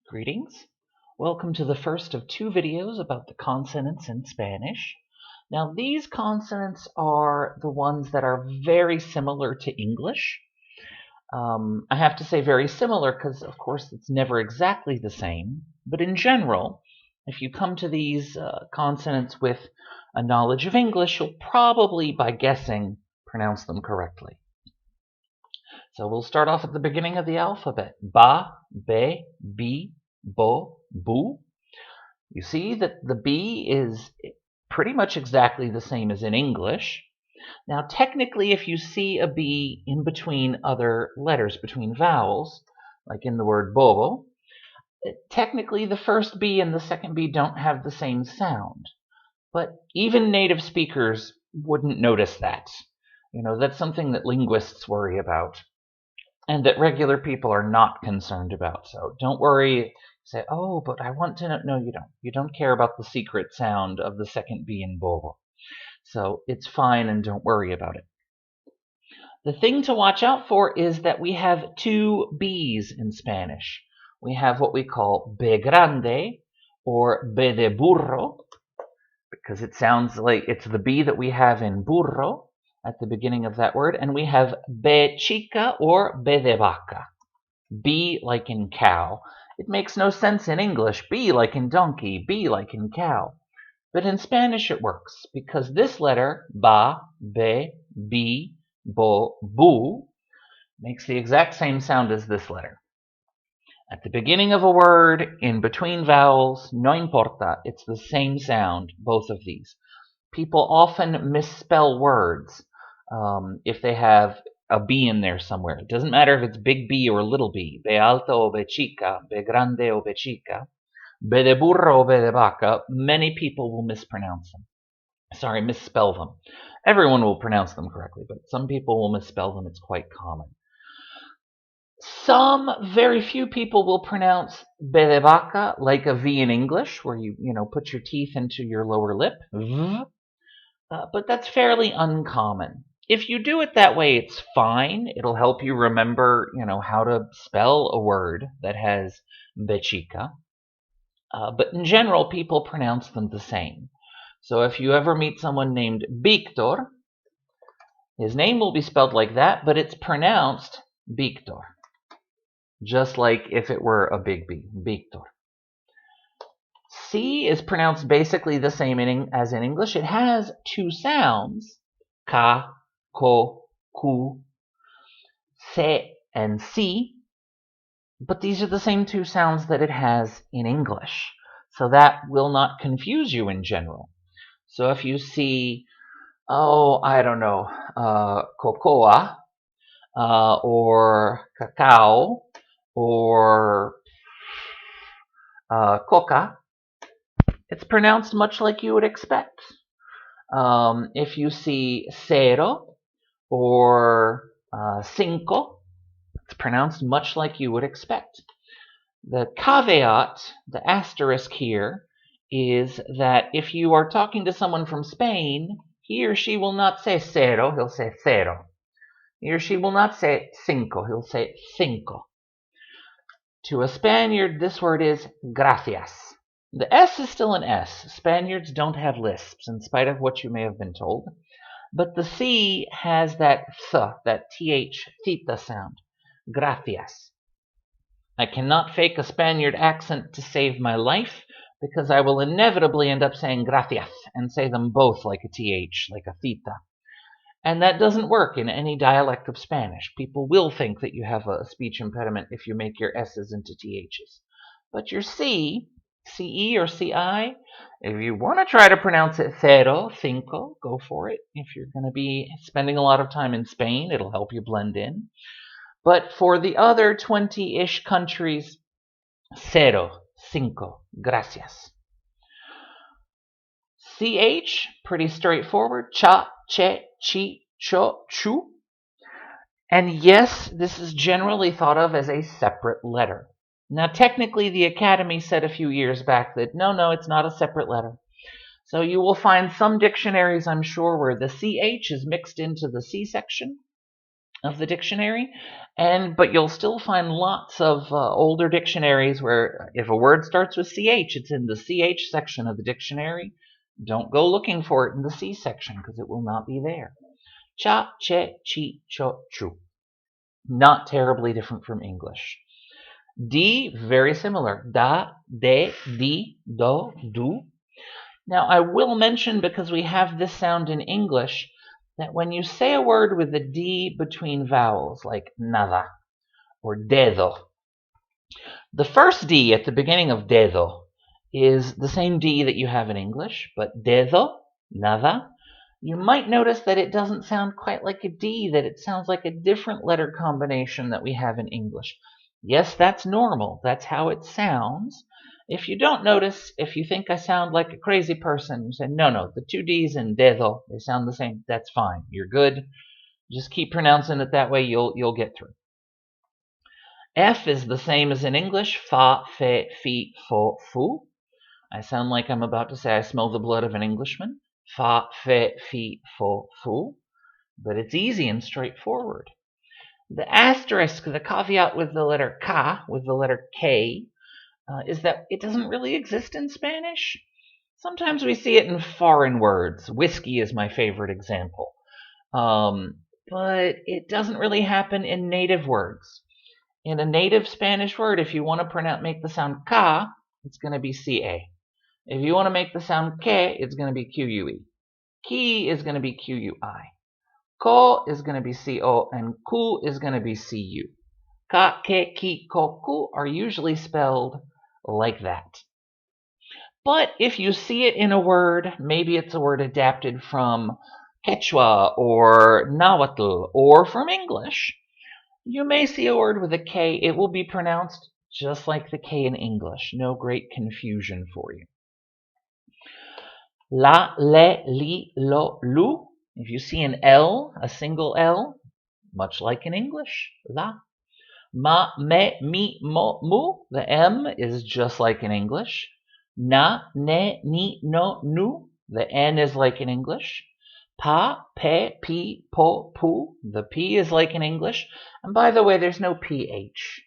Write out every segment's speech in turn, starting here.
Greetings. Welcome to the first of two videos about the consonants in Spanish. Now, these consonants are the ones that are very similar to English. I have to say very similar because, of course, it's never exactly the same. But in general, if you come to these consonants with a knowledge of English, you'll probably, by guessing, pronounce them correctly. So we'll start off at the beginning of the alphabet. Ba, be, bi, bo, bu. You see that the B is pretty much exactly the same as in English. Now, technically, if you see a B in between other letters, between vowels, like in the word bobo, technically the first B and the second B don't have the same sound. But even native speakers wouldn't notice that. That's something that linguists worry about and that regular people are not concerned about. So don't worry. Say, oh, but I want to know. No, you don't. You don't care about the secret sound of the second B in bobo. So it's fine and don't worry about it. The thing to watch out for is that we have two B's in Spanish. We have what we call B grande or B de burro, because it sounds like it's the B that we have in burro at the beginning of that word, and we have B chica or B de vaca. B like in cow. It makes no sense in English. B like in donkey, B like in cow. But in Spanish it works because this letter, ba, be, bi, bo, bu, makes the exact same sound as this letter. At the beginning of a word, in between vowels, no importa, it's the same sound, both of these. People often misspell words if they have a B in there somewhere. It doesn't matter if it's big B or little b, B alta o B chica, B grande o B chica, B de burro o B de vaca. Many people will misspell them. Everyone will pronounce them correctly, but some people will misspell them. It's quite common. Some, very few people will pronounce B de vaca like a V in English, where you put your teeth into your lower lip. But that's fairly uncommon. If you do it that way, it's fine. It'll help you remember, how to spell a word that has bechica. But in general, people pronounce them the same. So if you ever meet someone named Victor, his name will be spelled like that, but it's pronounced Victor. Just like if it were a big B, Victor. C is pronounced basically the same as in English. It has two sounds, ka, ko, ku, se, and si, but these are the same two sounds that it has in English. So that will not confuse you in general. So if you see, cocoa, or cacao, or coca, it's pronounced much like you would expect. If you see cero or cinco, it's pronounced much like you would expect. The caveat, the asterisk here, is that if you are talking to someone from Spain, he or she will not say cero, he'll say cero. He or she will not say cinco, he'll say cinco. To a Spaniard, this word is gracias. The S is still an S. Spaniards don't have lisps, in spite of what you may have been told. But the C has that th, that th, theta sound. Gracias. I cannot fake a Spaniard accent to save my life, because I will inevitably end up saying gracias and say them both like a th, like a theta. And that doesn't work in any dialect of Spanish. People will think that you have a speech impediment if you make your S's into THs. But your C, CE or CI, if you want to try to pronounce it cero, cinco, go for it. If you're going to be spending a lot of time in Spain, it'll help you blend in. But for the other 20-ish countries, cero, cinco, gracias. CH, pretty straightforward. Cha, che, chi, cho, chu. And yes, this is generally thought of as a separate letter. Now, technically, the Academy said a few years back that no, it's not a separate letter. So you will find some dictionaries, I'm sure, where the CH is mixed into the C section, of the dictionary, but you'll still find lots of older dictionaries where if a word starts with CH, it's in the CH section of the dictionary. Don't go looking for it in the C section because it will not be there. Cha, che, chi, cho, chu. Not terribly different from English. D, very similar. Da, de, di, do, du. Now, I will mention, because we have this sound in English, that when you say a word with a D between vowels, like nada or dedo, the first D at the beginning of dedo is the same D that you have in English, but dedo, nada, you might notice that it doesn't sound quite like a D, that it sounds like a different letter combination that we have in English. Yes, that's normal. That's how it sounds. If you don't notice, if you think I sound like a crazy person, you say, no, the two D's in dedo, they sound the same. That's fine. You're good. Just keep pronouncing it that way. You'll get through. F is the same as in English. Fa, fe, fi, fo, fu. I sound like I'm about to say I smell the blood of an Englishman. Fa, fe, fi, fo, fu. But it's easy and straightforward. The asterisk, the caveat with the letter ka, with the letter K, is that it doesn't really exist in Spanish. Sometimes we see it in foreign words. Whiskey is my favorite example. But it doesn't really happen in native words. In a native Spanish word, if you want to make the sound ka, it's going to be ca. If you want to make the sound ke, it's going to be que. Ki is going to be qui. Ko is going to be co, and ku is going to be cu. Ka, ke, ki, ko, ku are usually spelled like that. But if you see it in a word, maybe it's a word adapted from Quechua or Nahuatl or from English, you may see a word with a K. It will be pronounced just like the K in English. No great confusion for you. La, le, li, lo, lu. If you see an L, a single L, much like in English, la. Ma, me, mi, mo, mu. The M is just like in English. Na, ne, ni, no, nu. The N is like in English. Pa, pe, pi, po, pu. The P is like in English. And by the way, there's no PH.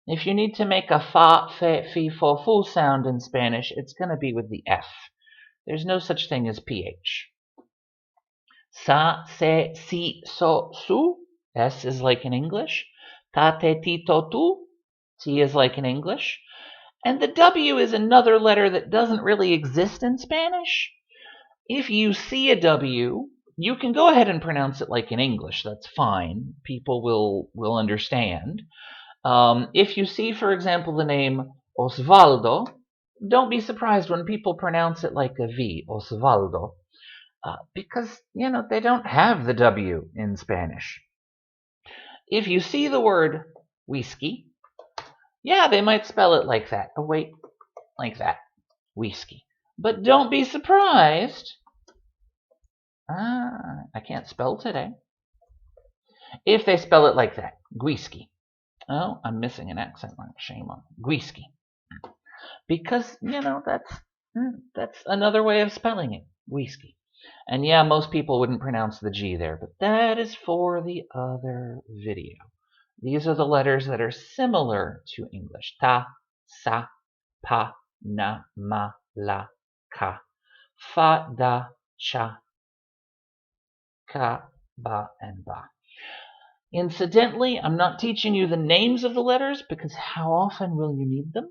If you need to make a fa, fe, fi, fo, fu sound in Spanish, it's going to be with the F. There's no such thing as PH. Sa, se, si, so, su. S is like in English. Ta, te, ti, to, tu. T is like in English. And the W is another letter that doesn't really exist in Spanish. If you see a W, you can go ahead and pronounce it like in English. That's fine. People will understand. If you see, for example, the name Osvaldo, don't be surprised when people pronounce it like a V, Osvaldo, because, they don't have the W in Spanish. If you see the word whiskey, yeah, they might spell it like that. Oh, wait, like that. Whiskey. But don't be surprised. I can't spell today. If they spell it like that, güisqui. Oh, I'm missing an accent mark. Shame on güisqui. Because, that's another way of spelling it. Güisqui. And yeah, most people wouldn't pronounce the G there, but that is for the other video. These are the letters that are similar to English. Ta, sa, pa, na, ma, la, ka. Fa, da, cha, ka, ba, and ba. Incidentally, I'm not teaching you the names of the letters because how often will you need them?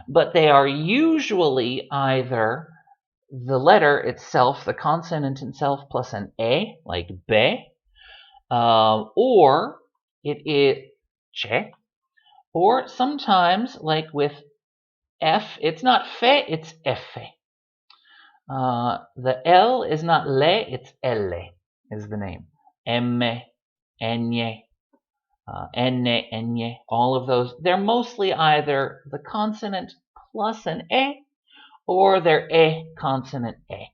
But they are usually either the letter itself, the consonant itself, plus an E, like be, or it is che, or sometimes, like with F, it's not fe, it's efe. The L is not le, it's elle, is the name. Emme, enye, enne, enye, all of those. They're mostly either the consonant plus an E, or they're E consonant E.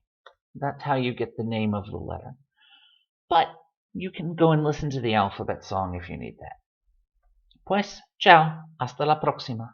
That's how you get the name of the letter. But you can go and listen to the alphabet song if you need that. Pues, chao, hasta la próxima.